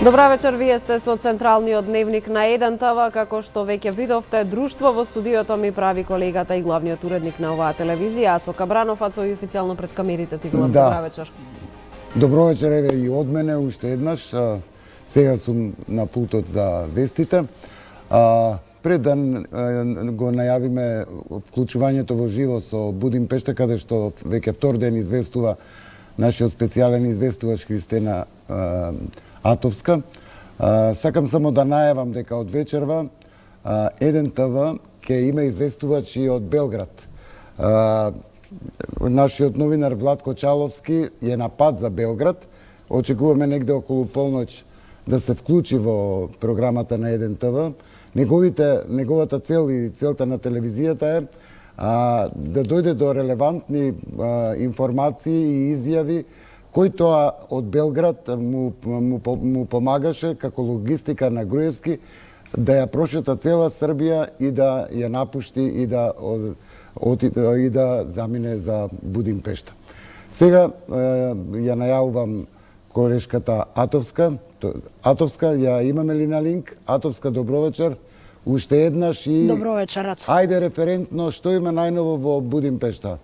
Добра вечер, вие сте со Централниот дневник на 1 ТВ, како што веќе видовте, друштво во студиото ми прави колегата и главниот уредник на оваа телевизија, Ацо Кабранов. Ацо, и официјално пред камерите ти велам добра вечер. Добро вечер, еве и од мене уште еднаш. Сега сум на пултот за вестите. Пред да го најавиме вклучувањето во живо со Будимпешта, каде што веќе втор ден известува нашиот специјален известувач Христина Атовска. Сакам само да најавам дека од вечерва 1 ТВ ќе има известувачи од Белград. Нашиот новинар Владко Чаловски е на пат за Белград. Очекуваме негде околу полноќ да се вклучи во програмата на 1 ТВ. Неговата цел и целта на телевизијата е да дојде до релевантни информации и изјави кој тоа од Белград му помагаше како логистика на Груевски да ја прошета цела Србија и да ја напушти и да замине за Будимпешта. Сега ја најавувам колешката Атовска. Атовска, ја имаме ли на линк? Атовска, добро вечер. Уште еднаш и... Добро вечер, Ацо. Ајде референтно, што има најново во Будимпешта?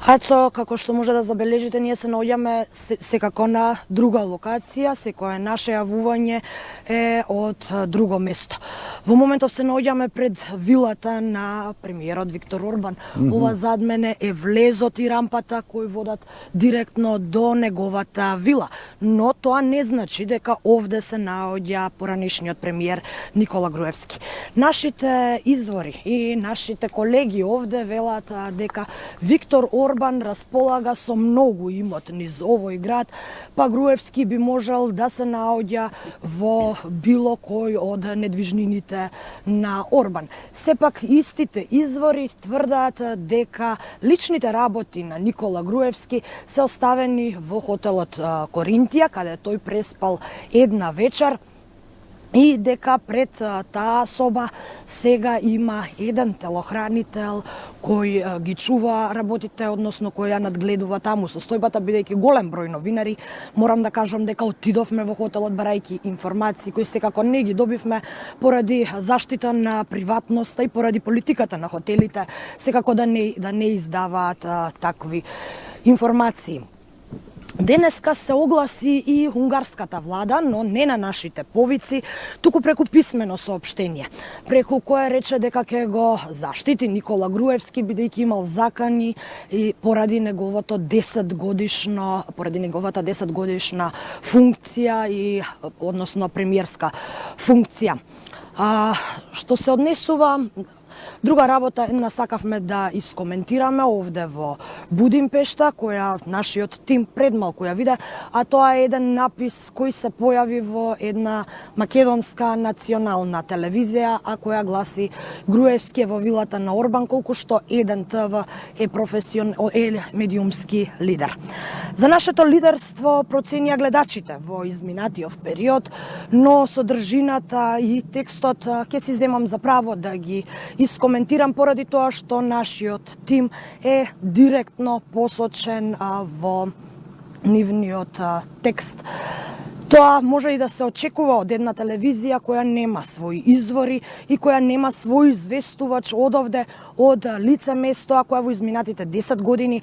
Ацо, како што може да забележите, ние се наоѓаме секако на друга локација, секое наше јавување е од друго место. Во моментов се наоѓаме пред вилата на премиерот Виктор Орбан. Ова зад мене е влезот и рампата кои водат директно до неговата вила. Но тоа не значи дека овде се наоѓа поранешниот премиер Никола Груевски. Нашите извори и нашите колеги овде велат дека Виктор Орбан располага со многу имот низ овој град, па Груевски би можел да се наоѓа во било кој од недвижнините на Орбан. Сепак истите извори тврдаат дека личните работи на Никола Груевски се оставени во хотелот Коринтија, каде тој преспал една вечер, и дека пред таа соба сега има еден телохранител кој ги чува работите, односно кој ја надгледува таму состојбата, бидејќи голем број новинари. Морам да кажам дека отидовме во хотелот барајќи информации кои секако не ги добивме поради заштита на приватноста и поради политиката на хотелите, секако да не издаваат такви информации. Денеска се огласи и унгарската влада, но не на нашите повици, туку преку писмено соопштение, преку кое рече дека ќе го заштити Никола Груевски, бидејќи имал закани и поради неговата 10 годишна функција и односно премиерска функција. Што се однесува друга работа, една сакавме да искоментираме овде во Будимпешта, која нашиот тим пред малку ја виде, а тоа е еден напис кој се појави во една македонска национална телевизија, а која гласи Груевски е во вилата на Орбан, колку што 1 ТВ е медиумски лидер. За нашето лидерство проценија гледачите во изминатиот период, но содржината и текстот ќе си земам за право да ги искоментирам поради тоа што нашиот тим е директно посочен во нивниот текст. Тоа може и да се очекува од една телевизија која нема своји извори и која нема свој известувач одовде од лице место, а која во изминатите 10 години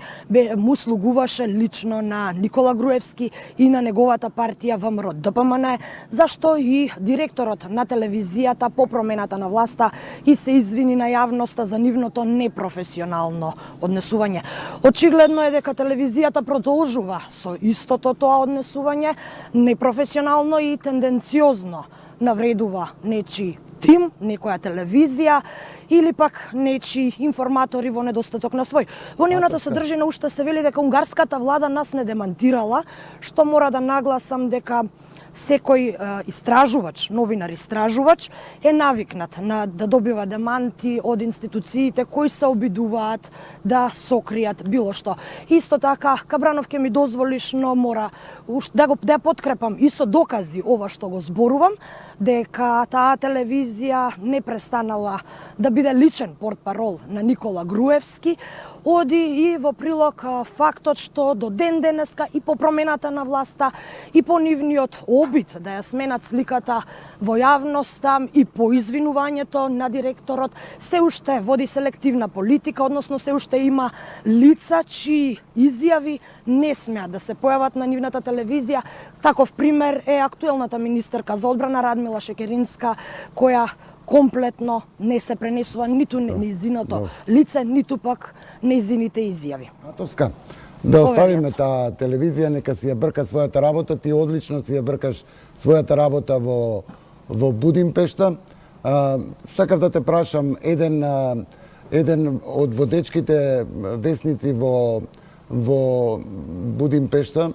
му слугуваше лично на Никола Груевски и на неговата партија ВМРО ДПМН, зашто и директорот на телевизијата по промената на власта и се извини на јавноста за нивното непрофесионално однесување. Очигледно е дека телевизијата продолжува со истото тоа однесување, непрофесионално и тенденциозно навредува нечи тим, некоја телевизија или пак нечи информатори во недостаток на свој. Во нивната содржина уште се вели дека унгарската влада нас не демантирала, што мора да нагласам дека секој истражувач, новинар истражувач е навикнат да добива деманти од институциите кои се обидуваат да сокријат било што. Исто така, Кабранов, ќе ми дозволиш, но мора да подкрепам и со докази ова што го зборувам, дека таа телевизија не престанала да биде личен портпарол на Никола Груевски, оди и во прилог фактот што до ден денеска и по промената на власта и по нивниот обид да ја сменат сликата во јавноста и по извинувањето на директорот се уште води селективна политика, односно се уште има лица чии изјави не смеат да се појават на нивната телевизија. Таков пример е актуелната министерка за одбрана Радмила Шекеринска, која комплетно не се пренесува ниту нејзиното лице, ниту пак нејзините изјави. Атовска, да оставиме таа телевизија, нека си ја брка својата работа, ти одлично си ја бркаш својата работа во Будимпешта. Сакав да те прашам, еден од водечките весници во Будимпешта,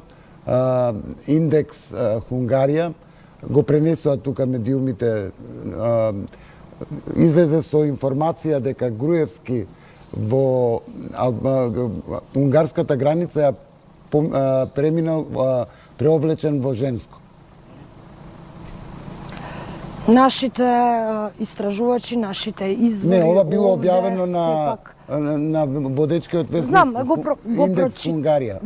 Индекс Хунгарија, го пренесува тука медиумите, излезе со информација дека Груевски во унгарската граница ја преминал преоблечен во женско. Нашите истражувачи, нашите извори... Не, ова било објавено на водечкиот весник Индекс Хунгарија.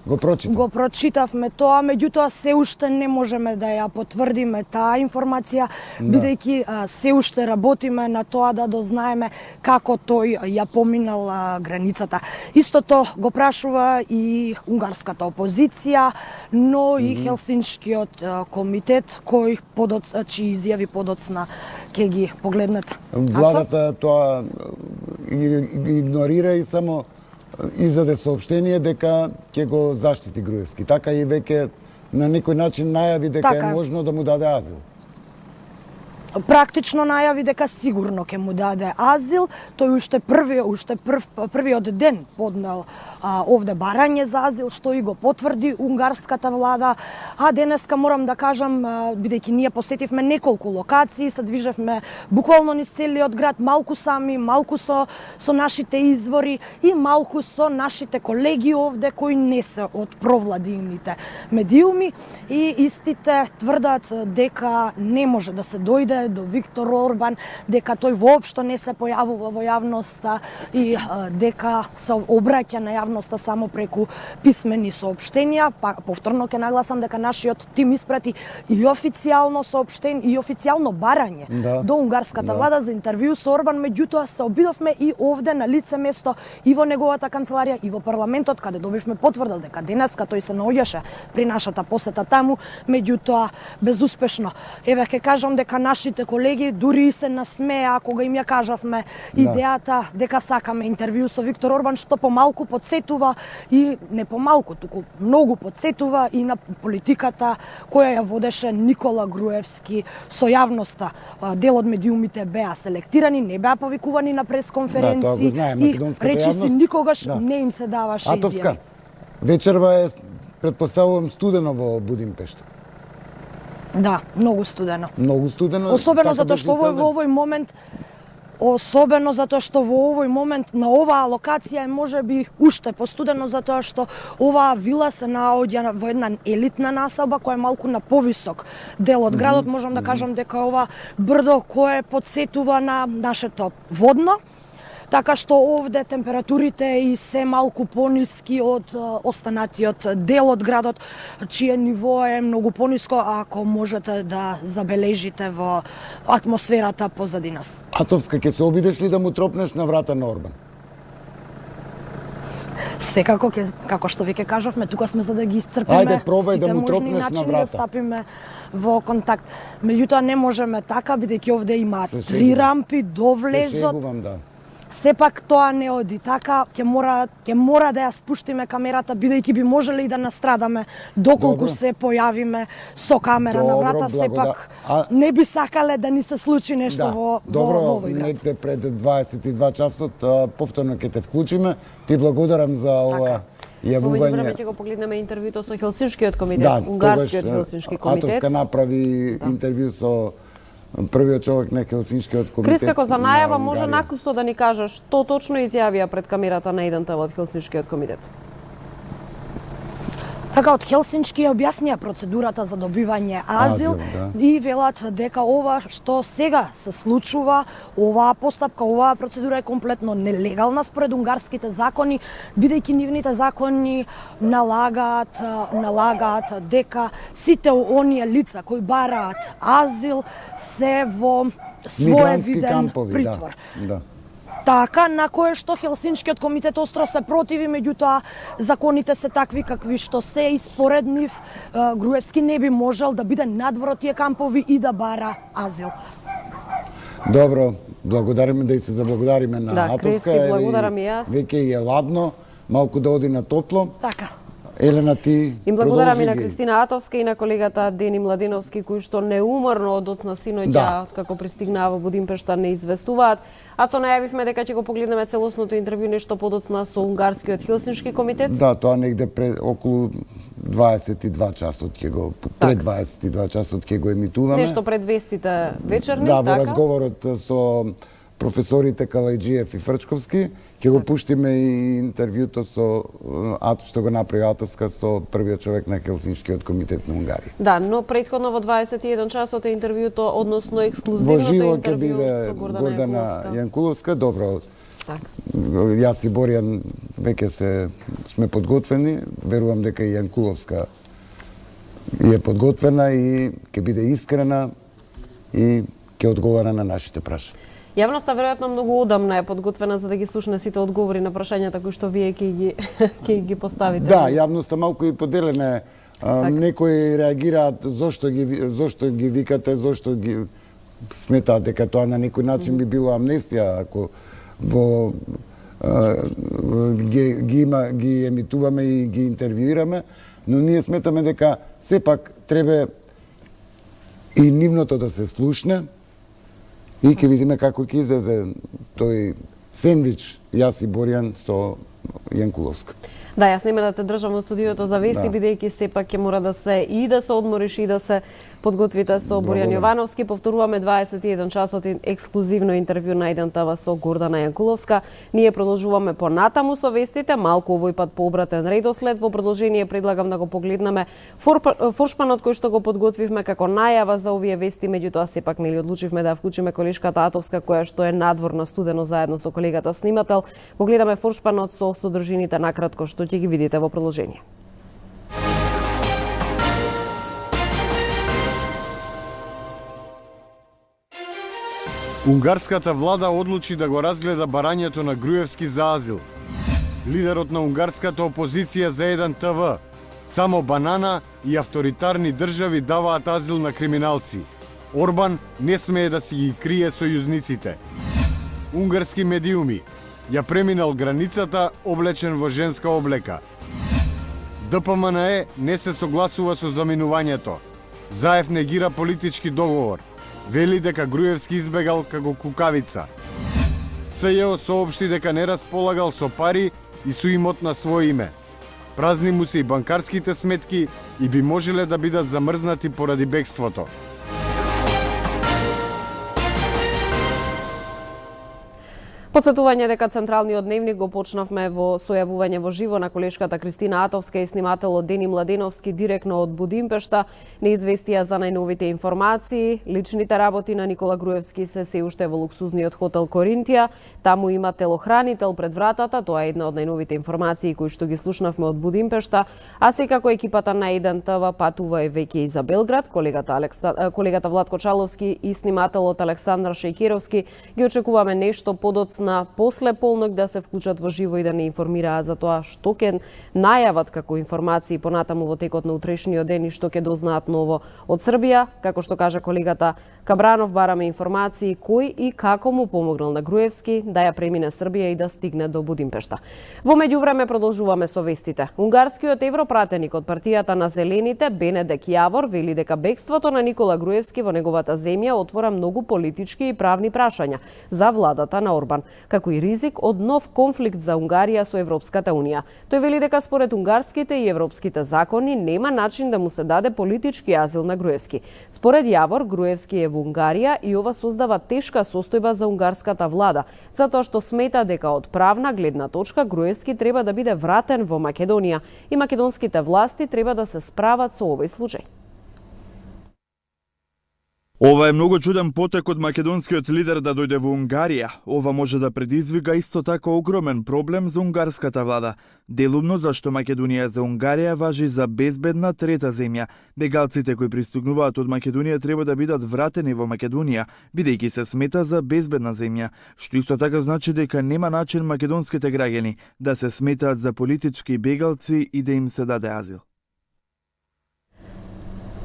Го прочитавме тоа, меѓутоа се уште не можеме да ја потврдиме таа информација, бидејќи се уште работиме на тоа да дознаеме како тој ја поминал границата. Истото го прашува и унгарската опозиција, но и Хелсиншкиот комитет, чии изјави подоцна ќе ги погледнете. Владата тоа игнорира и само издаде соопштение дека ќе го заштити Груевски. Така и веќе на некој начин најави дека е можно да му даде азил. Практично најави дека сигурно ќе му даде азил. Тој уште првиот ден поднел овде барање за азил, што и го потврди унгарската влада. А денеска морам да кажам, бидејќи ние посетивме неколку локации, се движевме буквално низ целиот град, малку сами, малку со нашите извори и малку со нашите колеги овде кои не се од провладините медиуми, и истите тврдат дека не може да се дојде до Виктор Орбан, дека тој воопшто не се појавува во јавноста и дека се обраќа на јавноста само преку писмени соопштенија. Повторно ќе нагласам дека нашиот тим испрати и официјално соопштение и официјално барање до унгарската влада за интервју со Орбан, меѓутоа се обидовме и овде на лице место и во неговата канцеларија и во парламентот, каде добивме потврда дека денеска тој се наоѓаше при нашата посета таму, меѓутоа безуспешно. Еве ќе кажам дека нашите колеги дури се насмеа кога им ја кажавме идејата дека сакаме интервју со Виктор Орбан, што помалку потсетува и не помалку, туку многу потсетува и на политиката која ја водеше Никола Груевски со јавноста. Дел од медиумите беа селектирани, не беа повикувани на пресконференции и речиси никогаш не им се даваше изјави. Атовска, вечерва е, претпоставувам, студено во Будимпешта. Да, многу студено. Многу студено. Особено затоа што во овој момент на оваа локација е можеби уште постудено, затоа што оваа вила се наоѓа во една елитна населба која е малку на повисок дел од градот. Можам да кажам дека ова брдо кое потсетува на нашето водно, така што овде температурите и се малку пониски од останатиот дел од градот, чие ниво е многу пониско, ако можете да забележите во атмосферата позади нас. Атовска, ќе се обидеш ли да му тропнеш на врата на Орбан? Секако како што веќе кажавме, тука сме за да ги исцрпиме сите можни начини да стапиме во контакт. Меѓутоа не можеме така, бидејќи овде има 3 рампи до влезот. Сепак тоа не оди така, ќе мора да ја спуштиме камерата, бидејќи би можеле и да настрадаме доколку се појавиме со камера на врата. Сепак не би сакале да ни се случи нешто во овој град. Некде пред 22 часот повторно ќе те вклучиме. Ти благодарам за ова јавување. Во време ќе го погледнеме интервјуто со Хелсиншкиот комитет, унгарскиот Хелсиншки комитет. Атовска направи интервју со првиот човек на Хелсиншкиот комитет. Крис, како за најава, може накусто да ни кажа што точно изјавија пред камерата на 1 од Хелсиншкиот комитет? Така од Хелсиншки ја објаснија процедурата за добивање азил и велат дека ова што сега се случува, оваа постапка, оваа процедура е комплетно нелегална според унгарските закони, бидејќи нивните закони налагаат дека сите оние лица кои бараат азил се во своевиден притвор. Така, на кое што Хелсиншкиот комитет остро се противи, меѓутоа законите се такви какви што се и според нив Груевски не би можел да биде надвор од тие кампови и да бара азил. Добро, благодариме да и се заблагодариме на Атовска. Кристи, благодарам и јас. Веќе е ладно, малку да оди на топло. Така. Елена, ти им благодарам и на Кристина Атовска и на колегата Дени Младиновски, кои што неуморно од доцна синоќа, како пристигнаа во Будимпешта, не известуваат. Ацо, најавивме дека ќе го погледнеме целосното интервју нешто подоцна со унгарскиот Хелсиншки комитет. Да, тоа негде околу 22 часот ќе го пред 22 часот ќе го емитуваме. Нешто пред вестите вечерни, да, така? Во разговорот со професорите Калајджиев и Фрчковски, ќе го пуштиме и интервјуто со што го направи Атовска со првиот човек на Хелсиншкиот комитет на Унгарија. Да, но претходно во 21 часот е интервјуто, односно ексклузивното интервју со Гордана Јанкуловска. Добро. Так. Јас и Боријан веќе сме подготвени, верувам дека и Јанкуловска е подготвена и ќе биде искрена и ќе одговара на нашите прашања. Јавноста веројатно многу одамна е подготвена за да ги слушне сите одговори на прашањата кои што вие ќе ги поставите. Да, јавноста малку и поделена е. Некои реагираат зошто ги викате, зошто ги сметаат дека тоа на некој начин би било амнестија ако ги емитуваме и ги интервјуираме, но ние сметаме дека сепак треба и нивното да се слушне. И ќе видиме како ќе излезе тој сендвич, јас и Боријан со Јанкуловска. Да, јас нема да те држам во студиото за вести, бидејќи сепак ќе мора да се одмориш и да се подготвите со Боријан Јовановски. Повторуваме 21 часот ексклузивно интервју на 1 ТВ со Гордана Јанкуловска. Ние продолжуваме понатаму со вестите, малку овој пат по обратен редослед. Во продолжение предлагам да го погледнеме форшпанот кој што го подготвивме како најава за овие вести, меѓутоа сепак нели одлучивме да вклучиме колешката Атовска која што е надвор на студено заедно со колегата снимател. Го гледаме форшпанот со содржините накратко што ќе ги видите во продолжение. Унгарската влада одлучи да го разгледа барањето на Груевски за азил. Лидерот на унгарската опозиција за 1 ТВ: само банана и авторитарни држави даваат азил на криминалци. Орбан не смее да си ги крие сојузниците. Унгарски медиуми: ја преминал границата облечен во женска облека. ДПМНЕ не се согласува со заминувањето. Заев негира политички договор. Вели дека Груевски избегал како кукавица. СЈО соопшти дека не располагал со пари и со имот на своје име. Празни му се и банкарските сметки и би можеле да бидат замрзнати поради бегството. Подсетување дека Централниот дневник го почнавме во сојавување во живо на колешката Кристина Атовска и снимателот Дени Младиновски директно од Будимпешта. Не известија за најновите информации. Личните работи на Никола Груевски се уште во луксузниот хотел Коринтија. Таму има телохранител пред вратата. Тоа е една од најновите информации кои што ги слушнавме од Будимпешта. А секако екипата на 1 ТВ патува веќе и за Белград. Колегата Владко Чаловски и снимателот Александар Шејкировски ги очекуваме нешто подоцна после полнок да се вклучат во живо и да не информираат за тоа што ќе најават како информации понатаму во текот на утрешниот ден и што ќе дознаат ново од Србија. Како што кажа колегата Кабранов, бараме информации кој и како му помогнал на Груевски да ја премине Србија и да стигне до Будимпешта. Во меѓувреме продолжуваме со вестите. Унгарскиот европратеник од партијата на Зелените Бенедек Јавор вели дека бегството на Никола Груевски во неговата земја отвора многу политички и правни прашања за владата на Орбан. како и ризик од нов конфликт за Унгарија со Европската Унија. Тој вели дека според унгарските и европските закони нема начин да му се даде политички азил на Груевски. Според Јавор, Груевски е во Унгарија и ова создава тешка состојба за унгарската влада, затоа што смета дека од правна гледна точка Груевски треба да биде вратен во Македонија и македонските власти треба да се справат со овој случај. Ова е многу чуден потек од македонскиот лидер да дојде во Унгарија. Ова може да предизвика исто така огромен проблем за унгарската влада. Делумно зашто Македонија за Унгарија важи за безбедна трета земја. Бегалците кои пристигнуваат од Македонија треба да бидат вратени во Македонија, бидејќи се смета за безбедна земја, што исто така значи дека нема начин македонските граѓани да се сметаат за политички бегалци и да им се даде азил.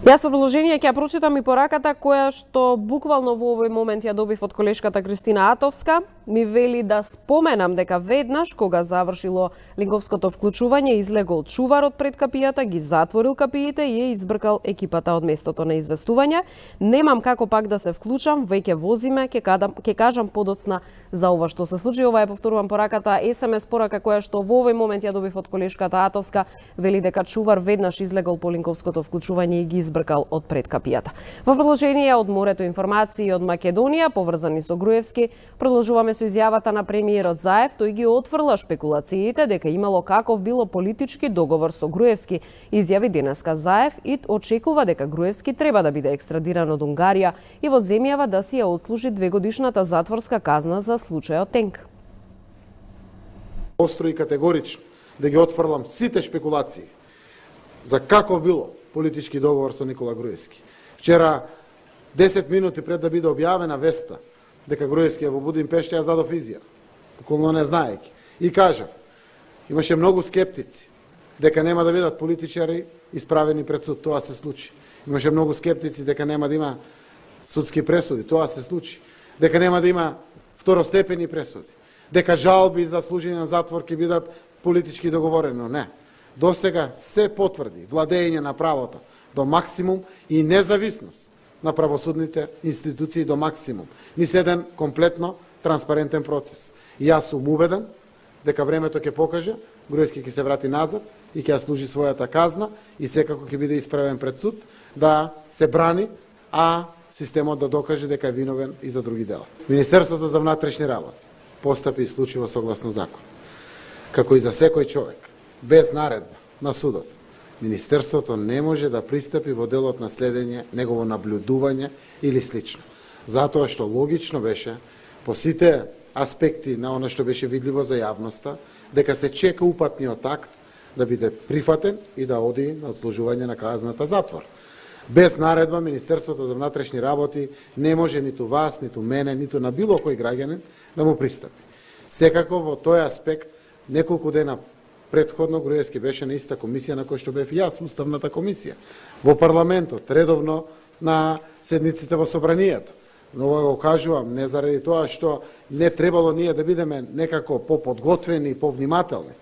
Јас во продолжение ќе ја прочитам и пораката која што буквално во овој момент ја добив од колешката Кристина Атовска. Ми вели да споменам дека веднаш кога завршило линковското вклучување излегол чуварот пред капијата, ги затворил капиите и ја избркал екипата од местото на известување. Немам како пак да се вклучам, веќе возиме, ќе кажам подоцна за ова што се случи. Ова е, повторувам, пораката SMS порака која што во овој момент ја добив од колешката Атовска. Вели дека чувар веднаш излегол по линковското вклучување и ги избркал од пред капијата. Во продолжение од морето информации од Македонија поврзани со Груевски, продолжуваме со изјавата на премиерот Заев. Тој ги отфрла шпекулациите дека имало каков било политички договор со Груевски. Изјави денеска Заев и очекува дека Груевски треба да биде екстрадиран од Унгарија и во земјава да си ја отслужи 2-годишната затворска казна за случајот Тенк. Остро и категорично да ги отфрлам сите шпекулации за каков било политички договор со Никола Груевски. Вчера, 10 минути пред да биде објавена веста дека Груевски е во Будимпешта, јас дадов изјава, околно не знаеки. И кажав, имаше многу скептици дека нема да бидат политичари исправени пред суд. Тоа се случи. Имаше многу скептици дека нема да има судски пресуди. Тоа се случи. Дека нема да има второстепени пресуди. Дека жалби за служење на затвор ќе бидат политички договорено. Не. До сега се потврди владење на правото до максимум и независност на правосудните институции до максимум. Низ еден комплетно транспарентен процес. И јас сум убеден дека времето ќе покаже, Груевски ќе се врати назад и ќе ја служи својата казна и секако ќе биде исправен пред суд да се брани, а системот да докаже дека е виновен и за други дела. Министерството за внатрешни работи постапи исклучиво согласно закон. Како и за секој човек, без наредба на судот, Министерството не може да пристапи во делот на следење, негово наблюдување или слично. Затоа што логично беше по сите аспекти на оно што беше видливо за јавноста, дека се чека упатниот акт да биде прифатен и да оди на одслужување на казната затвор. Без наредба Министерството за внатрешни работи не може ниту вас, ниту мене, ниту на било кој граѓанин да му пристапи. Секако во тој аспект неколку дена предходно Груевски беше на иста комисија на која што бев јас, Уставната комисија, во парламентот, редовно на седниците во собранието. Но ова го кажувам не заради тоа што не требало ние да бидеме некако поподготвени и повнимателни,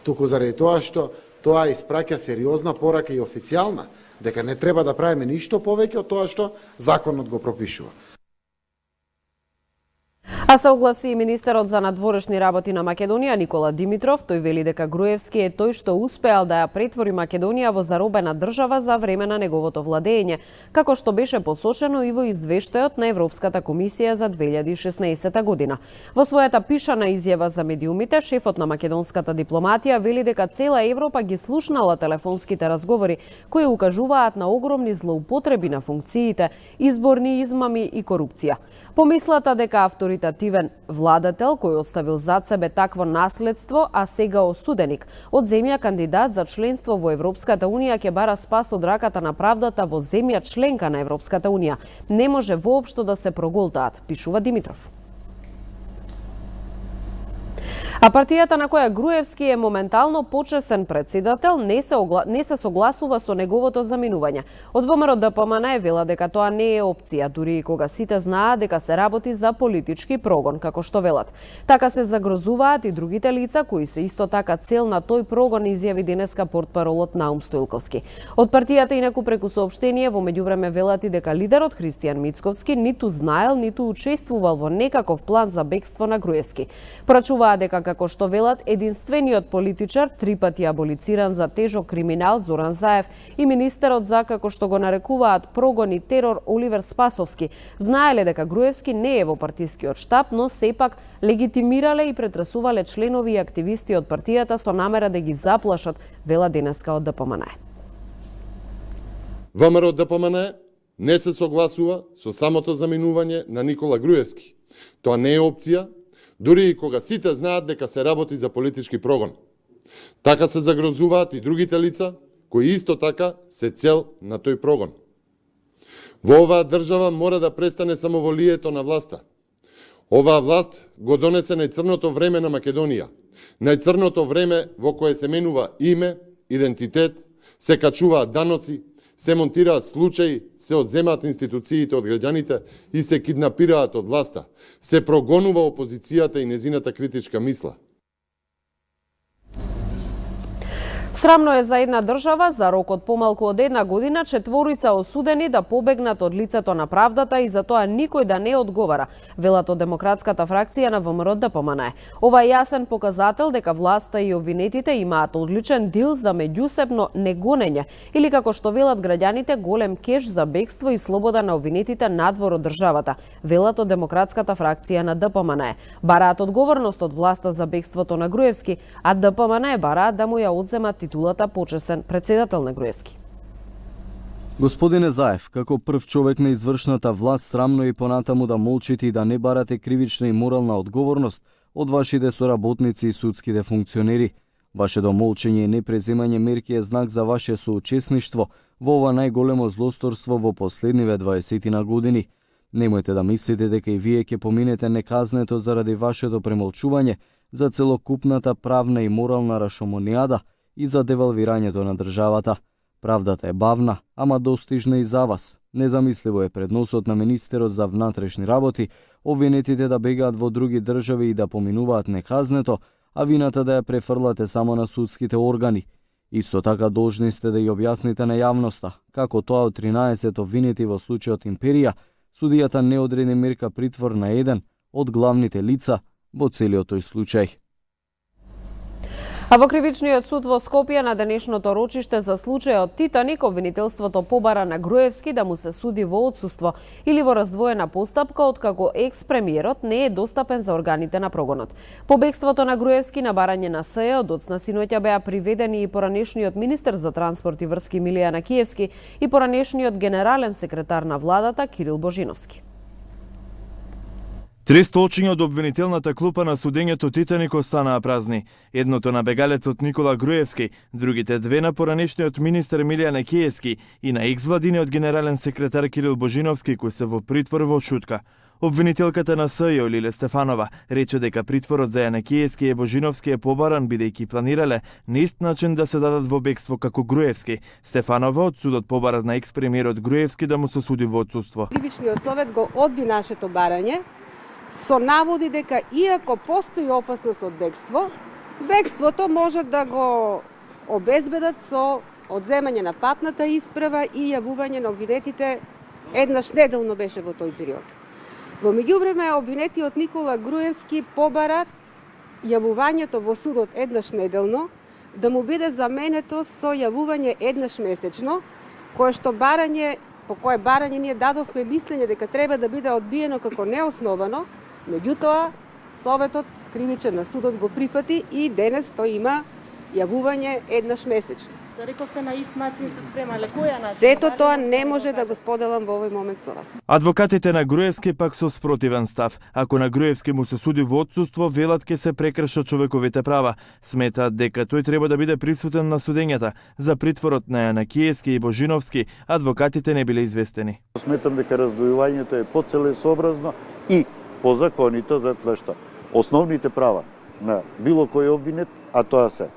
туку заради тоа што тоа испраќа сериозна порака и официјална, дека не треба да правиме ништо повеќе од тоа што законот го пропишува. А се огласи и министерот за надворешни работи на Македонија Никола Димитров. Тој вели дека Груевски е тој што успеал да ја претвори Македонија во заробена држава за време на неговото владење, како што беше посочено и во извештајот на Европската комисија за 2016 година. Во својата пишана изјава за медиумите, шефот на македонската дипломатија вели дека цела Европа ги слушнала телефонските разговори кои укажуваат на огромни злоупотреби на функциите, изборни измами и корупција. Помислата дека авторитативен владател кој оставил зад себе такво наследство, а сега осуденик од земја кандидат за членство во Европската Унија ќе бара спас од раката на правдата во земја членка на Европската Унија, не може воопшто да се проголтаат, пишува Димитров. А партијата на која Груевски е моментално почесен претседател не се согласува со неговото заминување. Од ВМРО ДПМН вела дека тоа не е опција, дури и кога сите знаат дека се работи за политички прогон, како што велат. Така се загрозуваат и другите лица кои се исто така цел на тој прогон, изјави денеска портпаролот Наум Стоилковски. Од партијата инаку преку соопштение во меѓувреме велат и дека лидерот Христијан Мицковски ниту знаел, ниту учествувал во некаков план за бегство на Груевски. Порачуваат дека, како што велат, единствениот политичар, 3 пати аболициран за тежок криминал Зоран Заев и министерот за, како што го нарекуваат, прогон и терор Оливер Спасовски, знаеле дека Груевски не е во партискиот штаб, но сепак легитимирале и претрасувале членови и активисти од партијата со намера да ги заплашат, вела денеска од ДПМН. ВМРО ДПМН не се согласува со самото заминување на Никола Груевски. Тоа не е опција, дури и кога сите знаат дека се работи за политички прогон. Така се загрозуваат и другите лица, кои исто така се цел на тој прогон. Во оваа држава мора да престане самоволието на власта. Оваа власт го донесе најцрното време на Македонија. Најцрното време во кое се менува име, идентитет, се качуваат даноци, се монтираат случаи, се одземаат институциите од граѓаните и се киднапираат од власта. Се прогонува опозицијата и незината критичка мисла. Срамно е за една држава за рок од помалку од една година 4 осудени да побегнат од лицето на правдата и за тоа никој да не одговара, велат од демократската фракција на ВМРО ДПМН. Ова е јасен показател дека власта и обвинетите имаат одличен дил за меѓусебно негонење или, како што велат граѓаните, голем кеш за бегство и слобода на обвинетите надвор од државата, велат од демократската фракција на ДПМН. Бараат одговорност од власта за бегството на Груевски, а ДПМН бараат да му ја одземат титулата почесен претседател на Груевски. Господине Заев, како прв човек на извршната власт, срамно и понатаму да молчите и да не барате кривична и морална одговорност од вашите соработници и судските функционери. Вашето молчење и непреземање мерки е знак за ваше соучесништво во ова најголемо злосторство во последниве 20 години. Немојте да мислите дека и вие ќе поминете неказнето заради вашето премолчување за целокупната правна и морална рашомонијада и за девалвирањето на државата. Правдата е бавна, ама достижна и за вас. Незамисливо е пред носот на министерот за внатрешни работи обвинетите да бегаат во други држави и да поминуваат неказнето, а вината да ја префрлате само на судските органи. Исто така должни сте да ја објасните на јавноста како тоа од 13 обвинети во случајот Империја, судијата не одреди мерка притвор на еден од главните лица во целиот тој случај. А во Кривичниот суд во Скопје на денешното рочиште за случајот Титаник, обвинителството побара на Груевски да му се суди во отсуство или во раздвоена постапка, откако екс-премиерот не е достапен за органите на прогонот. По бегството на Груевски на барање на СЕ, доцна синоќа беа приведени и поранешниот министер за транспорт и врски Милијана Киевски и поранешниот генерален секретар на владата Кирил Божиновски. 3 столчиња од обвинителната клупа на судењето Титаник останаа празни. Едното на бегалецот Никола Груевски, другите 2 на поранешниот министер Милијан Киевски и на екс-владиниот генерален секретар Кирил Божиновски, кои се во притвор во шутка. Обвинителката на СЈ Лиле Стефанова рече дека притворот за Јанакиевски и Божиновски е побаран бидејќи планирале на ист начин да се дадат во бегство како Груевски. Стефанова од судот побара на екс-премиерот Груевски да му се суди во отсуство. Кривичниот совет го одби нашето барање со наводи дека иако постои опасност од бегство, бегството може да го обезбедат со одземање на патната исправа и јавување на обвинетите еднаш неделно беше во тој период. Во меѓувреме обвинетиот Никола Груевски побара јавувањето во судот еднаш неделно да му биде заменето со јавување еднаш месечно, по кое барање ние дадовме мислење дека треба да биде одбиено како неосновано. Меѓутоа, Советот кривичен на судот го прифати и денес тој има јавување еднаш месечно. Да рековте на ист начин се спремале. Која начин? Сето тоа не може да го споделам во овој момент со вас. Адвокатите на Груевски пак со спротивен став. Ако на Груевски му се суди во отсуство, велат ке се прекршат човековите права. Сметаат дека тој треба да биде присутен на судењата. За притворот на Јанакиевски и Божиновски адвокатите не биле известени. Сметам дека раздвојувањето е поцелесообразно и по законито, затоа што основните права на било кој обвинет, а тоа се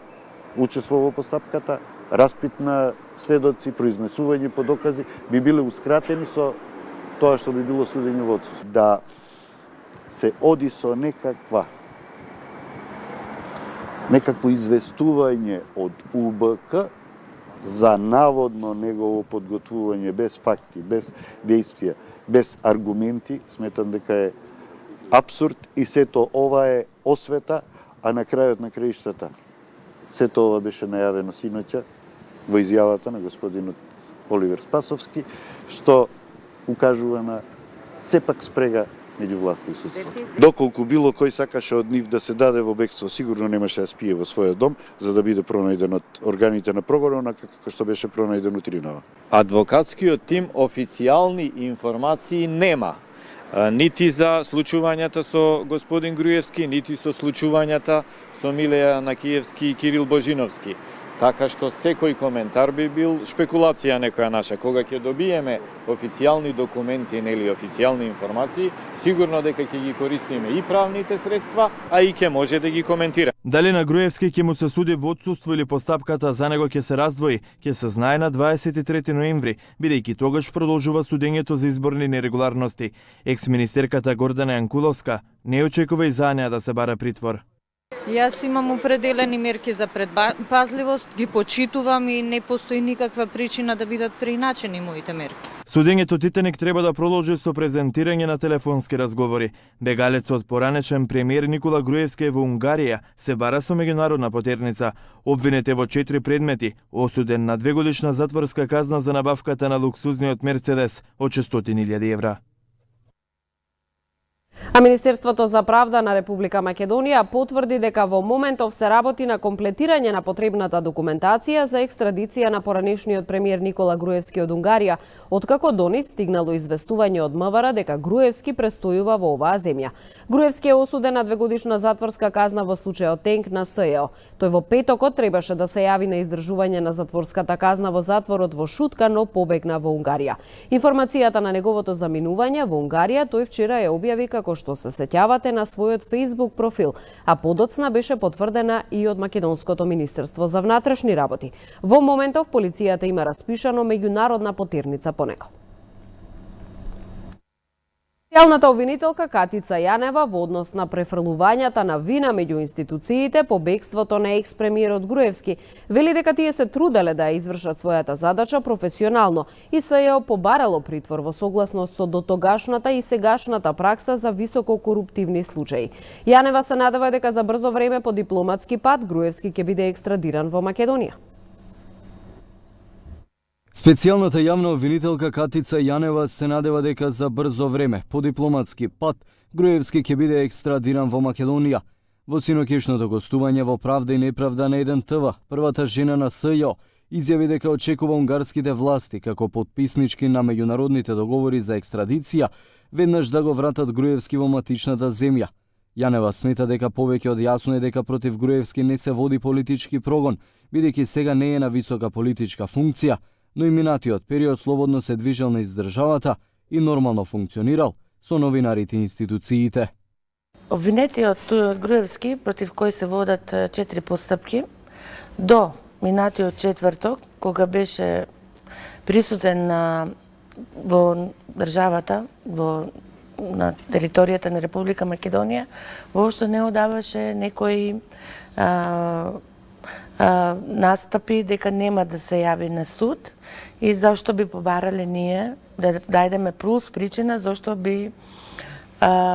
учествува во постапката, распит на сведоци, произнесување по докази, би биле ускратени со тоа што би било судење во отсутство. Да се оди со некакво известување од УБК за наводно негово подготвување без факти, без действија, без аргументи, сметам дека е апсурд и сето ова е освета, а на крајот на краиштата сето ова беше најавено синоќа во изјавата на господинот Оливер Спасовски, што укажува на сепак спрега меѓу власта и судство. Доколку било кој сакаше од нив да се даде во бегство, сигурно немаше да спие во својот дом, за да биде пронајден од органите на прогонот, како што беше пронајден у Тринава. Адвокатскиот тим официјални информации нема. Нити за случувањата со господин Груевски, нити со случувањата со Милеја Накиевски и Кирил Божиновски. Така што секој коментар би бил шпекулација некоја наша. Кога ќе добиеме официјални документи или официјални информации, сигурно дека ќе ги користиме и правните средства, а и ќе може да ги коментира. Дали на Груевски ќе му се суди во отсуство или постапката за него ќе се раздвои, ќе се знае на 23 ноември, бидејќи тогаш продолжува судењето за изборни нерегуларности. Екс-министерката Гордана Јанкуловска не очекува и за неа да се бара притвор. Јас имам определени мерки за предпазливост, ги почитувам и не постои никаква причина да бидат преиначени моите мерки. Судењето Титаник треба да продолжи со презентирање на телефонски разговори. Бегалецот поранешен премиер Никола Груевски во Унгарија се бара со меѓународна потерница. Обвинет е во 4 предмети, осуден на 2-годишна затворска казна за набавката на луксузниот Мерцедес од 600.000 евра. А Министерството за правда на Република Македонија потврди дека во моментов се работи на комплетирање на потребната документација за екстрадиција на поранешниот премиер Никола Груевски од Унгарија, откако до нив стигнало известување од МВР дека Груевски престојува во оваа земја. Груевски е осуден на 2-годишна затворска казна во случајот Тенк на СЕО. Тој во петокот требаше да се јави на издржување на затворската казна во затворот во Шутка, но побегна во Унгарија. Информацијата на неговото заминување во Унгарија тој вчера ја објави како што се сеќавате на својот Facebook профил, а подоцна беше потврдена и од Македонското Министерство за внатрешни работи. Во моментов полицијата има распишано меѓународна потерница по него. Специјалната обвинителка Катица Јанева во однос на префрлувањата на вина меѓу институциите по бегството на екс-премиерот Груевски вели дека тие се труделе да ја извршат својата задача професионално и се ја побарало притвор во согласност со дотогашната и сегашната пракса за високо коруптивни случаи. Јанева се надева дека за брзо време по дипломатски пат Груевски ќе биде екстрадиран во Македонија. Специјалната јавна обвинителка Катица Јанева се надева дека за брзо време, по дипломатски пат, Груевски ќе биде екстрадиран во Македонија. Во синоќешното гостување во Правда и неправда на 1 ТВ, првата жена на СЈО изјави дека очекува унгарските власти како потписнички на меѓународните договори за екстрадиција веднаш да го вратат Груевски во матичната земја. Јанева смета дека повеќе од јасно е дека против Груевски не се води политички прогон, бидејќи сега не е на висока политичка функција, но и минатиот период слободно се движел низ државата и нормално функционирал со новинарите и институциите. Обвинетиот Груевски, против кој се водат 4 постапки, до минатиот четврток, кога беше присутен во државата, на територијата на Република Македонија, воопшто не одаваше некои настапи дека нема да се јави на суд и зашто би побарале ние да дајдеме плюс причина зашто би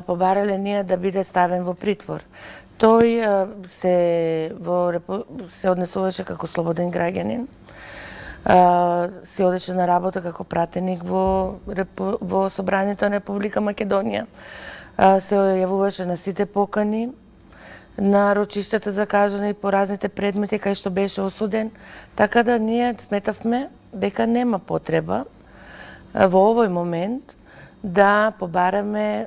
побарале ние да биде ставен во притвор. Тој се однесуваше како слободен граѓанин, се одеше на работа како пратеник во Собранието на Република Македонија, се јавуваше на сите покани, на рочиштата закажани по разните предмети кај што беше осуден, така да ние сметавме дека нема потреба во овој момент да побараме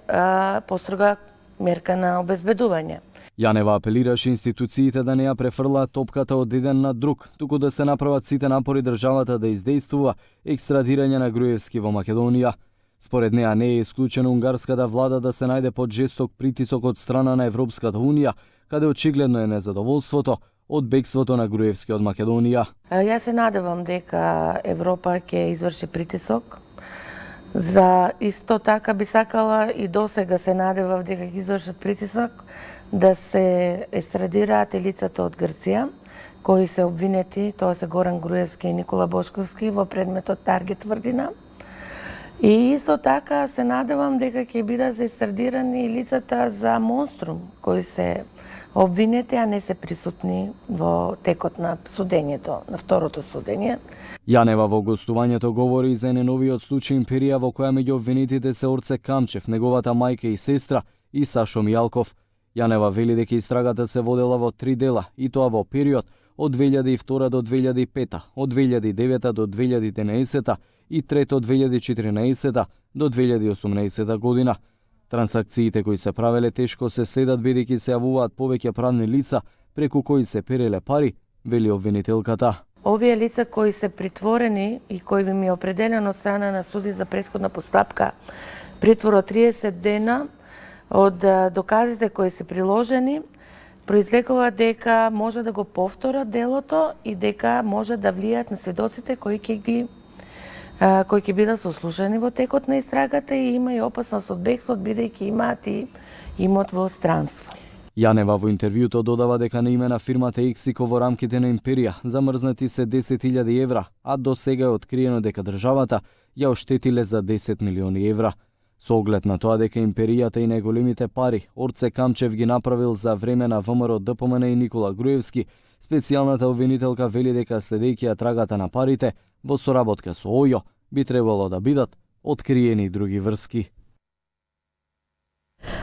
построга мерка на обезбедување. Јанева апелираше институциите да не ја префрлаат топката од еден на друг, туку да се направат сите напори државата да издействува екстрадирање на Груевски во Македонија. Според неа не е исклучено унгарската влада да се најде под жесток притисок од страна на Европската Унија, каде очигледно е незадоволството од бегството на Груевски од Македонија. Јас се надевам дека Европа ќе изврши притисок. За исто така би сакала и досега се надевав дека ќе извршат притисок да се естрадираат лицата од Грција, кои се обвинети, тоа се Горан Груевски и Никола Бошковски во предметот Таргет тврдина. И исто така се надевам дека ќе бидат естрадирани лицата за Монструм, кои се обвинети, а не се присутни во текот на судењето, на второто судење. Јанева во гостувањето говори и за неновиот случај Империја во која меѓу обвинетите се Орце Камчев, неговата мајка и сестра и Сашо Мијалков. Јанева вели дека истрагата се водела во 3 дела и тоа во период од 2002 до 2005, од 2009 до 2011 и трето од 2014 до 2018 година. Трансакциите кои се правеле тешко се следат бидејќи се јавуваат повеќе правни лица преку кои се переле пари, вели обвинителката. Овие лица кои се притворени и кои би ми определено од страна на суди за претходна постапка притвор од 30 дена од доказите кои се приложени, произлекува дека може да го повторат делото и дека може да влијаат на сведоците кои ќе бидат сослушани во текот на истрагата и има и опасност од бегство бидејќи имаат и имот во странство. Јанева во интервјуто додава дека на име на фирмата Ексико во рамките на Империја замрзнати се 10.000 евра, а до сега е откриено дека државата ја оштетиле за 10 милиони евра. Со оглед на тоа дека Империјата и најголемите пари Орце Камчев ги направил за време на ВМРО ДПМН и Никола Груевски, специјалната обвинителка вели дека следејќи ја трагата на парите, во соработка со ОЈО би требало да бидат откриени други врски.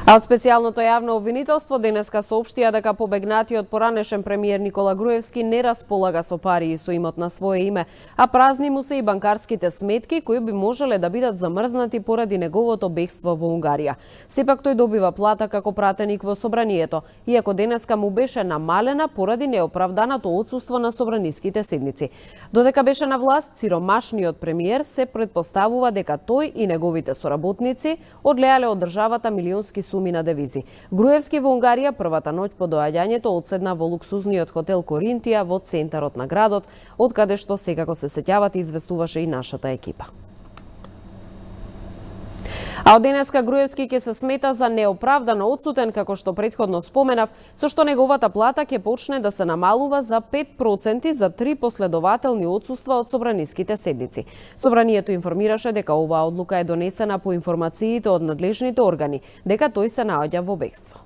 А од специјалното јавно обвинителство денеска соопштија дека побегнатиот поранешен премиер Никола Груевски не располага со пари и со имот на свое име, а празни му се и банкарските сметки кои би можеле да бидат замрзнати поради неговото бегство во Унгарија. Сепак тој добива плата како пратеник во собранието, иако денеска му беше намалена поради неоправданото отсуство на собраниските седници. Додека беше на власт, сиромашниот премиер се претпоставува дека тој и неговите соработници одлеале од државата милионски суми на девизи. Груевски во Унгарија првата ноќ по доаѓањето одседна во луксузниот хотел Коринтија во центарот на градот, од каде што секако се сеќавате известуваше и нашата екипа. А од денеска Груевски ќе се смета за неоправдано отсутен, како што претходно споменав, со што неговата плата ќе почне да се намалува за 5% за 3 последователни отсуства од собраниските седници. Собранието информираше дека оваа одлука е донесена по информациите од надлежните органи, дека тој се наоѓа во бегство.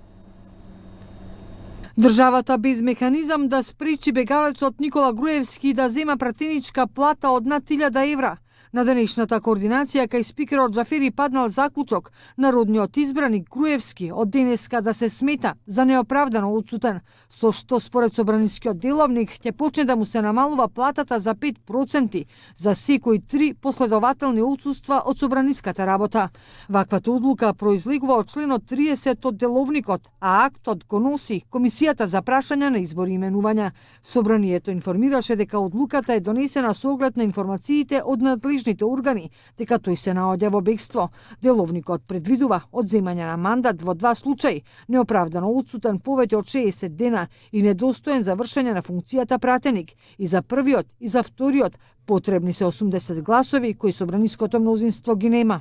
Државата без механизам да спречи бегалецот Никола Груевски да зема пратеничка плата од над 1000 евра. На денешната координација кај спикерот Џафери паднал заклучок народниот избраник Груевски од денеска да се смета за неоправдано отсутен, со што според собранискиот деловник ќе почне да му се намалува платата за 5% за секои 3 последователни отсуства од собраниската работа. Ваквата одлука произлегува од членот 30 од деловникот, а актот го носи Комисијата за прашања на избори и именувања. Собранието информираше дека одлуката е донесена со оглед на информациите од надлежните органи, дека тој се наоѓа во бегство. Деловникот предвидува одземање на мандат во 2 случаи, неоправдано отсутен повеќе од 60 дена и недостоен за вршење на функцијата пратеник. И за првиот и за вториот потребни се 80 гласови кои собраниското мнозинство ги нема.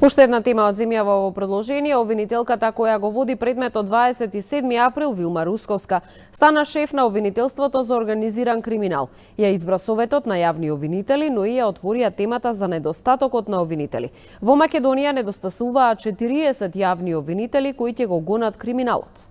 Уште една тема од земјава во продолжение, обвинителката која го води предметот 27 април Вилма Русковска стана шеф на обвинителството за организиран криминал. Ја избра советот на јавни обвинители, но и ја отворија темата за недостатокот на обвинители. Во Македонија недостасуваат 40 јавни обвинители кои ќе го гонат криминалот.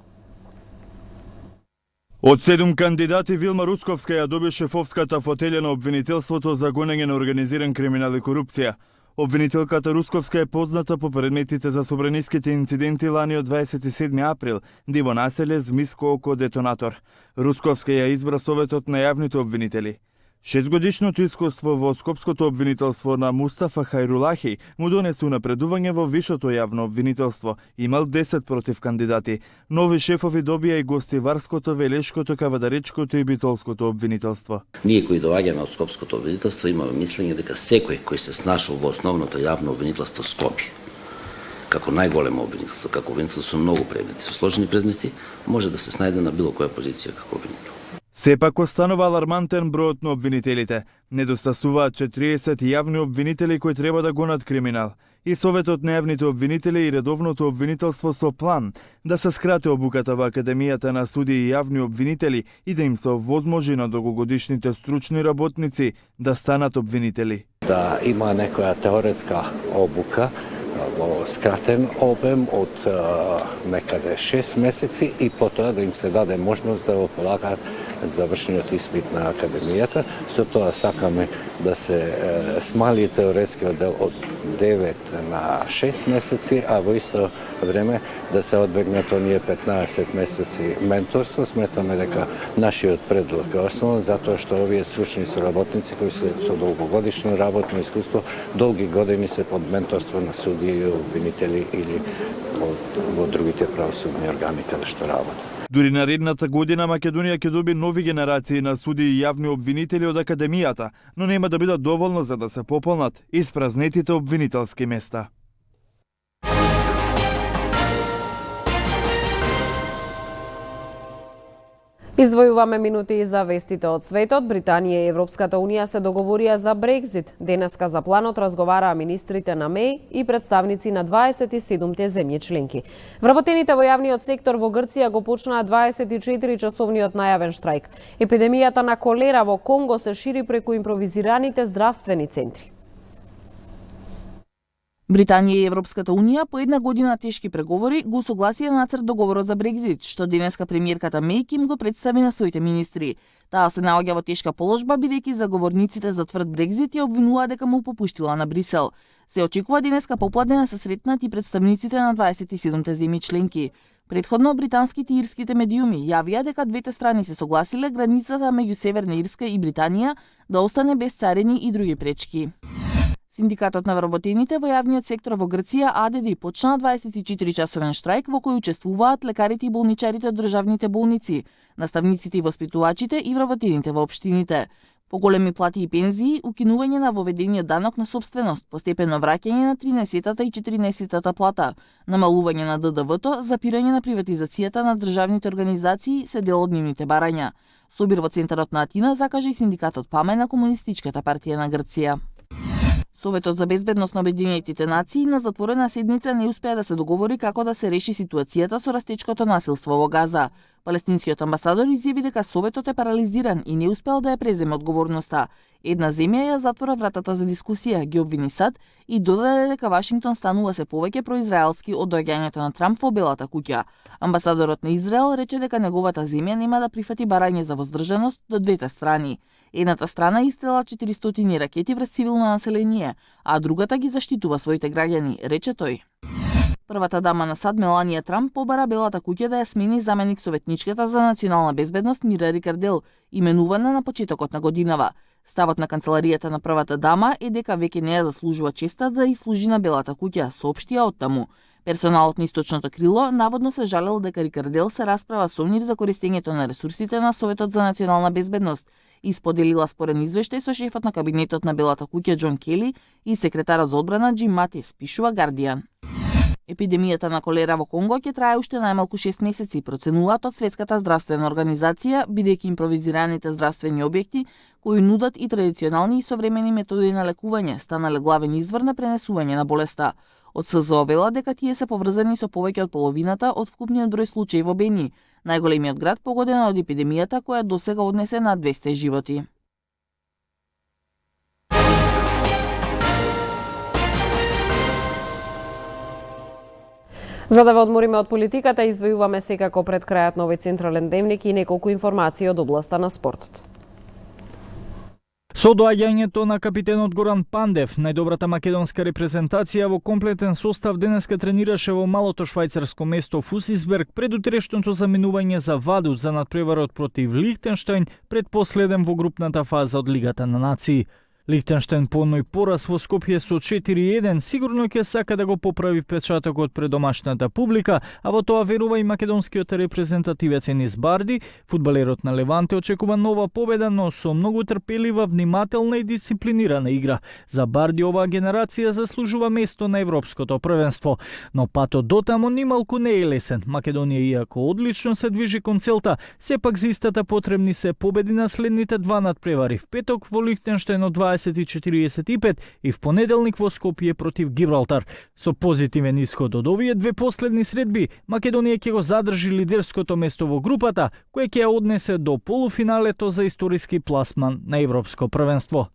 Од 7 кандидати Вилма Русковска ја доби шефовската фотелја на обвинителството за гонење на организиран криминал и корупција. Обвинителката Русковска е позната по предметите за собраниските инциденти лани од 27 април, диво населе Змиско око детонатор. Русковска ја избра советот на јавните обвинители. 6-годишното искуство во скопското обвинителство на Мустафа Хајрулахи му донесе унапредување во вишото јавно обвинителство. Имал 10 против кандидати. Нови шефови добија и Гостиварското, Велешкото, Кавадаречкото и Битолското обвинителство. Ние кои доаѓаме од скопското обвинителство имаме мислење дека секој кој се снашол во основното јавно обвинителство Скопје, како најголемо обвинителство, како обвинител со многу предмети, со сложени предмети, може да се снајде на било која позиција како обвинител. Сепак останува алармантен бројот на обвинителите. Недостасуваат 40 јавни обвинители кои треба да гонат криминал. И Советот на јавните обвинители и редовното обвинителство со план да се скрати обуката во Академијата на судии и јавни обвинители и да им се овозможи на долгогодишните стручни работници да станат обвинители. Да има некоја теоретска обука во скратен обем од некаде 6 месеци и потоа да им се даде можност да го полагаат завршениот испит на Академијата. Со тоа сакаме да се смали теоретскиот дел од 9 на 6 месеци, а во исто време да се одбегнат оние 15 месеци менторство. Сметаме дека нашиот предлог е основен затоа што овие стручни соработници кои се со долгогодишно работно искуство, долги години се под менторство на судии, обвинители или во другите правосудни органи каде што работат. Дури наредната година Македонија ќе доби нови генерации на судии и јавни обвинители од Академијата, но нема да бидат доволно за да се пополнат испразнетите обвинителски места. Издвојуваме минути за вестите од светот. Британија и Европската Унија се договорија за Брекзит. Денеска за планот разговараа министрите на Меј и представници на 27-те земји членки. Вработените во јавниот сектор во Грција го почнаа 24-часовниот најавен штрајк. Епидемијата на колера во Конго се шири преку импровизираните здравствени центри. Британија и Европската Унија по една година тешки преговори го согласија нацрт договорот за Брекзит, што денеска премиерката Меј им го представи на своите министри. Таа се наоѓа во тешка положба бидејќи заговорниците за тврд Брекзит ја обвинуваа дека му попуштила на Брисел. Се очекува денеска попладне да се сретнат и представниците на 27-те земји членки. Претходно британските и ирските медиуми јавија дека двете страни се согласиле границата меѓу Северна Ирска и Британија да остане без царини и други пречки. Синдикатот на вработените во јавниот сектор во Грција АДД почна 24-часовен штрајк во кој учествуваат лекарите и болничарите од државните болници, наставниците и воспитувачите и вработените во општините. Поголеми плати и пензии, укинување на воведениот данок на собственост, постепено враќање на 13-та и 14-та плата, намалување на ДДВ-то, запирање на приватизацијата на државните организации се дел од нивните барања. Собир во центарот на Атина закажа и синдикатот ПАМЕ на Комунистичката партија на Грција. Советот за безбедност на Обединетите нации на затворена седница не успеа да се договори како да се реши ситуацијата со растечкото насилство во Газа. Палестинскиот амбасадор изјави дека Советот е парализиран и не успел да ја преземе одговорноста. Една земја ја затвора вратата за дискусија, ги обвини САД и додаде дека Вашингтон станува се повеќе произраелски од доаѓањето на Трамп во Белата куќа. Амбасадорот на Израел рече дека неговата земја нема да прифати барање за воздржаност до двете страни. Едната страна истрела 400 ракети врз цивилно население, а другата ги заштитува своите граѓани, рече тој. Првата дама на САД Меланија Трамп побара Белата куќа да ја смени заменик советничката за национална безбедност Мира Рикардел, именувана на почетокот на годинава. Ставот на канцеларијата на првата дама е дека веќе не ја заслужува честа да и служи на Белата куќа, соопштија оттаму. Персоналот на источното крило наводно се жалел дека Рикардел се расправа со нив за користењето на ресурсите на Советот за национална безбедност и споделила спорен извештај со шефот на кабинетот на Белата куќа Џон Кели и секретарот за одбрана Џим Матис, пишува Гардијан. Епидемијата на колера во Конго ќе трае уште најмалку 6 месеци, проценуваат од Светската здравствена организација, бидејќи импровизираните здравствени објекти кои нудат и традиционални и современи методи на лекување станале главен извор на пренесување на болеста. Од СЗО вела дека тие се поврзани со повеќе од половината од вкупниот број случаи во Бени, најголемиот град погоден од епидемијата која досега однесе над 200 животи. За да ве одмориме од политиката, издвојуваме секако пред крајот на овој централен дневник и неколку информации од областа на спортот. Со доаѓањето на капитенот Горан Пандев, најдобрата македонска репрезентација во комплетен состав денеска тренираше во малото швајцарско место Фусисберг пред утрешното заминување за Вадут за надпреварот против Лихтенштајн, предпоследен во групната фаза од Лигата на нации. Лихтенштейн по одној пораз во Скопје со 4-1 сигурно ќе сака да го поправи впечатокот пред домашната публика, а во тоа верува и македонскиот репрезентативец Енис Барди. Фудбалерот на Леванте очекува нова победа, но со многу трпелива, внимателна и дисциплинирана игра. За Барди оваа генерација заслужува место на европското првенство, но патот дотамо нималку не е лесен. Македонија, иако одлично се движи кон целта, сепак за истата потребни се победи на следните два надпревари: в петок во Лихтенштейн од 20:45 и в понеделник во Скопје против Гибралтар. Со позитивен исход од овие две последни средби, Македонија ќе го задржи лидерското место во групата, кое ќе ја однесе до полуфиналето за историски пласман на европско првенство.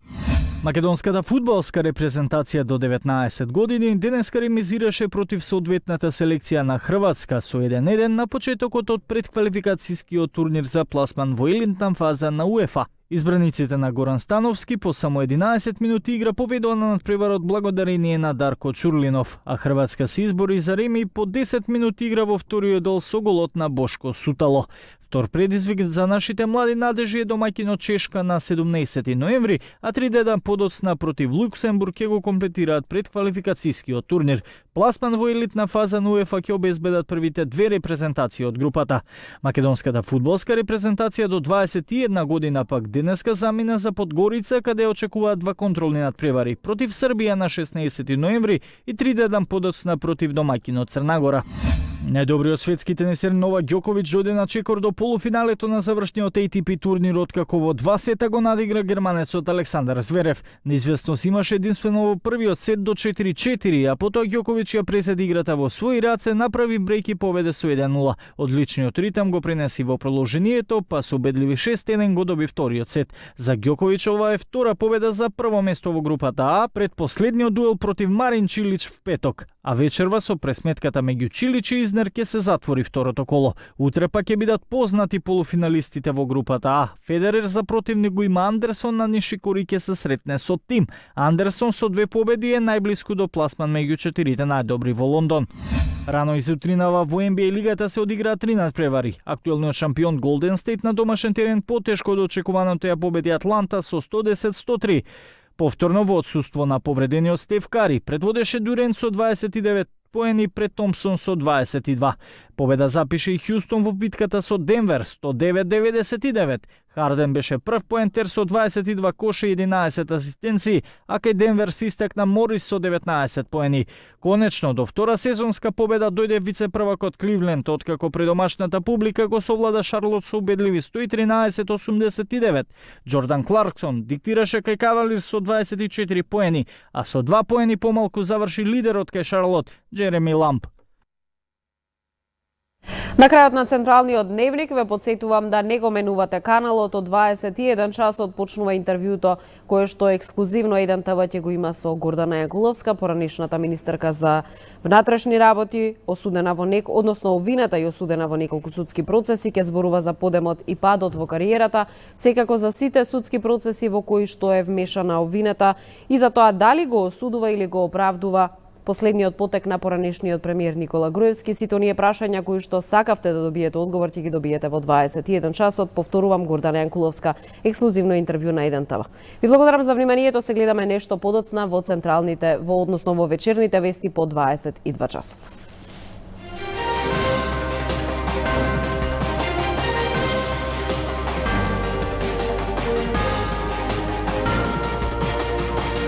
Македонската фудбалска репрезентација до 19 години денеска ремизираше против соодветната селекција на Хрватска со 1-1 на почетокот од предквалификацијскиот турнир за пласман во елитна фаза на УЕФА. Избраниците на Горан Становски по само 11 минути игра поведува на надпреварот благодарение на Дарко Чурлинов, а Хрватска се избори за реми по 10 минути игра во вториот дел со голот на Бошко Сутало. Втор предизвик за нашите млади надежи е домаќинот Чешка на 17 ноември, а 3 дена подоцна против Луксембург ќе го комплетираат предквалификацијскиот турнир. Пласман во елитна фаза на УЕФА ќе обезбедат првите две репрезентации од групата. Македонската фудбалска репрезентација до 21 година пак денеска замина за Подгорица, каде очекуваат два контролни надпревари против Србија на 16 ноември и 3 дена подоцна против домаќинот Црнагора. Најдобриот светски тенисер Новак Ѓоковиќ дојде на чекор до полуфиналето на завршниот ATP турнир, откако во 2 сета го надигра германецот Александар Зверев. Неизвестност имаше единствено во првиот сет до 4-4, а потоа Ѓоковиќ ја преседи играта во своји раце, направи брейк и победе со 1-0. Одличниот ритам го пренеси во продолжението, па со убедливи 6-1 го доби вториот сет. За Ѓоковиќ ова е втора победа за прво место во групата А пред последниот дуел против Марин Чилич в петок. А вечерва со пресметката меѓу Чилич и Изнер ќе се затвори второто коло. Утре пак ќе бидат познати полуфиналистите во групата А. Федерер за противник го има Андерсон, на Нишикори ќе се сретне со Тим. Андерсон со 2 победи е најблиску до пласман меѓу 4 најдобри во Лондон. Рано изутринава во NBA лигата се одигра 3 надпревари. Актуелниот шампион Голден Стейт на домашен терен потешко од очекуваното ја победи Атланта со 110-103. Повторно во отсуство на повредениот Стеф Кари предводеше Дюрен со 29 поени пред Томпсон со 22. Победа запише и Хјустон во битката со Денвер 109-99. Харден беше прв поентер со 22 коши и 11 асистенции, а кај Денвер се истакна Морис со 19 поени. Конечно, до втора сезонска победа дојде вице-првакот Кливленд, откако пред домашната публика го совлада Шарлот со убедливи 113-89. Джордан Кларксон диктираше кај Кавалирс со 24 поени, а со 2 поени помалку заврши лидерот кај Шарлот, Джереми Ламп. На крајот на Централниот дневник ве подсетувам да не го менувате каналот. Од 21 часот почнува интервјуто кое што ексклузивно 1 ТВ ќе го има со Гордана Јанкуловска, поранишната министерка за внатрешни работи, осудена во обвинета и осудена во неколку судски процеси, ќе зборува за подемот и падот во кариерата, секако за сите судски процеси во кои што е вмешана обвинета и за тоа дали го осудува или го оправдува последниот потек на поранешниот премиер Никола Груевски. Сите оние прашања кои што сакавте да добиете одговор, ќе ги добиете во 21 часот. Повторувам, Гордана Јанкуловска, ексклузивно интервју на 1 ТВ. Ви благодарам за вниманието. Се гледаме нешто подоцна во централните, во вечерните вести по 22 часот.